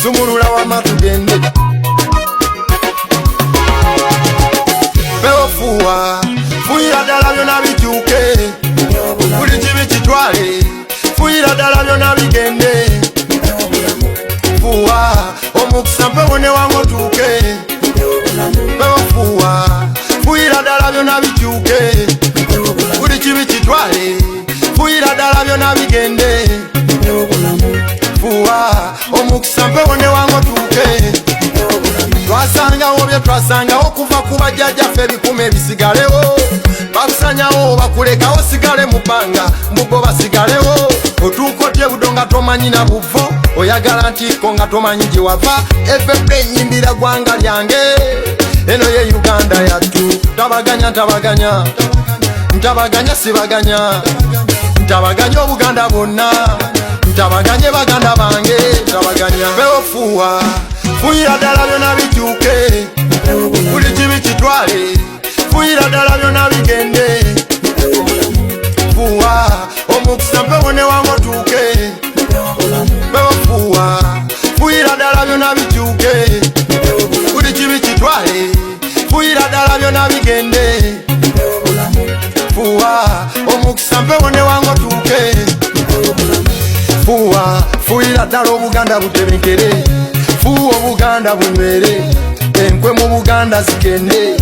Sumurula wa matugende Mpewo Fuuwa Fuuyira ddala byonna bikyuke buli kibi kitwale Fuuyira ddala byonna bigende Fuuwa Omukisa Mpewo ne wange otuuke Mpewo Fuuwa Fuuyira ddala byonna bikyuke buli kibi kitwale Fuuyira ddala byonna bigende Fuuwa Omukisa Mpewo ne wange otuuke twasangawo bye twasangawo kuva ku bajjajjaffe ebikumi ebisigalewo bakusanyawo bakulekawo sigale mu bbanga mbugo basigalewo otuuka otya budo nga tomanyi na buvo oyagala ntiko nga tomanyi gye wava effefe enyimbira gwanga lyange eno ye Uganda yattu tabaganya ntabaganya sibaganya ntabaganya Obuganda bwonna ntabaganye baganda bange ntabaganya Mpewo Fuuwa Fuuyira ddala byonna bikyuke buli kibi kitwale Fuuyira ddala byonna bigende Fuuwa Omukisa Mpewo ne wange otuuke Mpewo Fuuwa Fuuyira ddala byonna bikyuke buli kibi kitwale Fuuyira ddala byonna bigende Fuuwa Omukisa Mpewo ne wange otuuke Fuuwa Fuuyira ddala Obuganda butebenkere Fuuwa Obuganda bunywere enkwe mu Buganda zigende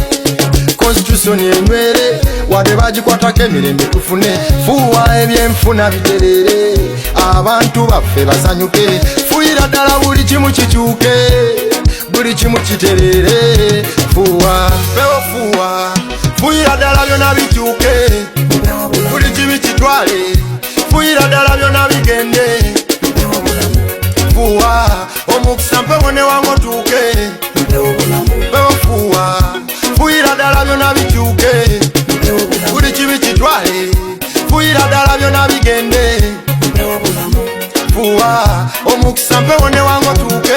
Constitution enywere wadde bagikwatako emirembe tufune Fuuwa ebyenfuna biterere abantu baffe basanyuke Fuuyira ddala buli kimu kikyuke buli kimu kiterere Fuuwa Mpewo Fuuwa Fuuyira ddala byonna bikyuke buli kibi kitwale Fuuyira ddala byonna bigende Fuuwa Omukisa Mpewo ne wange otuuke Mpewo Fuuwa Fuuyira ddala byonna bikyuke buli kibi kitwale Fuuyira ddala byonna bigende Fuuwa Omukisa Mpewo ne wange otuuke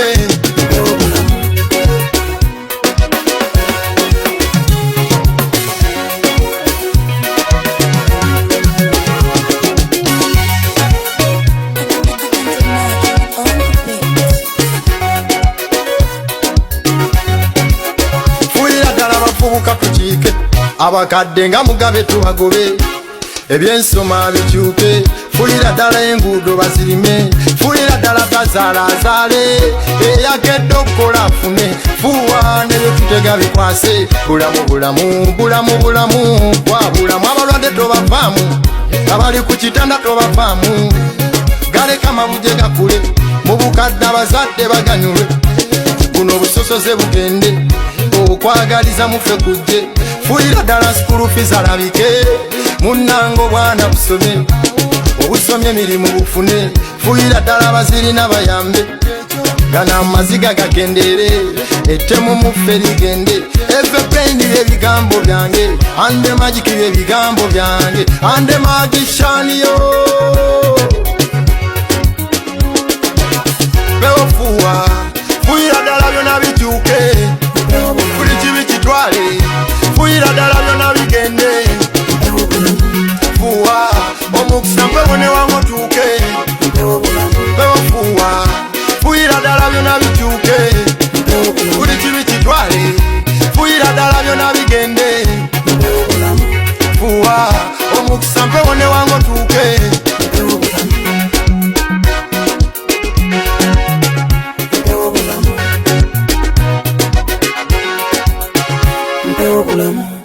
tukiike abakadde nga Mugabe tubagobe ebyensoma bikyuke Fuuyira ddala enguudo bazirime Fuuyira ddala tazaalazaale eyagedde okukola afune Fuuwa ne byetutega bikwase bulamu kwabulamu abalwadde tobavaamu abali ku kitanda tobavaamu galeka mabuje gakule mu bukadde abazadde baganyulwe buno obusosoze bugende okwagaliza mufe kujje Fuuyira ddala school fees alabike munnango bwana busome obusomye emirimu bufune Fuuyira ddala abazirina bayambe gana amaziga gakendere ettemu muffe ligende effependi ebigambo byange ande magikiri ebigambo byange ande magishaniyo Mpewo Fuuwa Fuuyira ddala byonna bikyuke buli kibi kitwale Fuuyira ddala byonna bigende Fuuwa Omukisa Mpewo ne wange otuuke Mpewo Fuuwa Fuuyira ddala byonna bikyuke buli kibi kitwale Fuuyira ddala byonna bigende Fuuwa Omukisa Mpewo ne wange otuuke Mpewo bulamu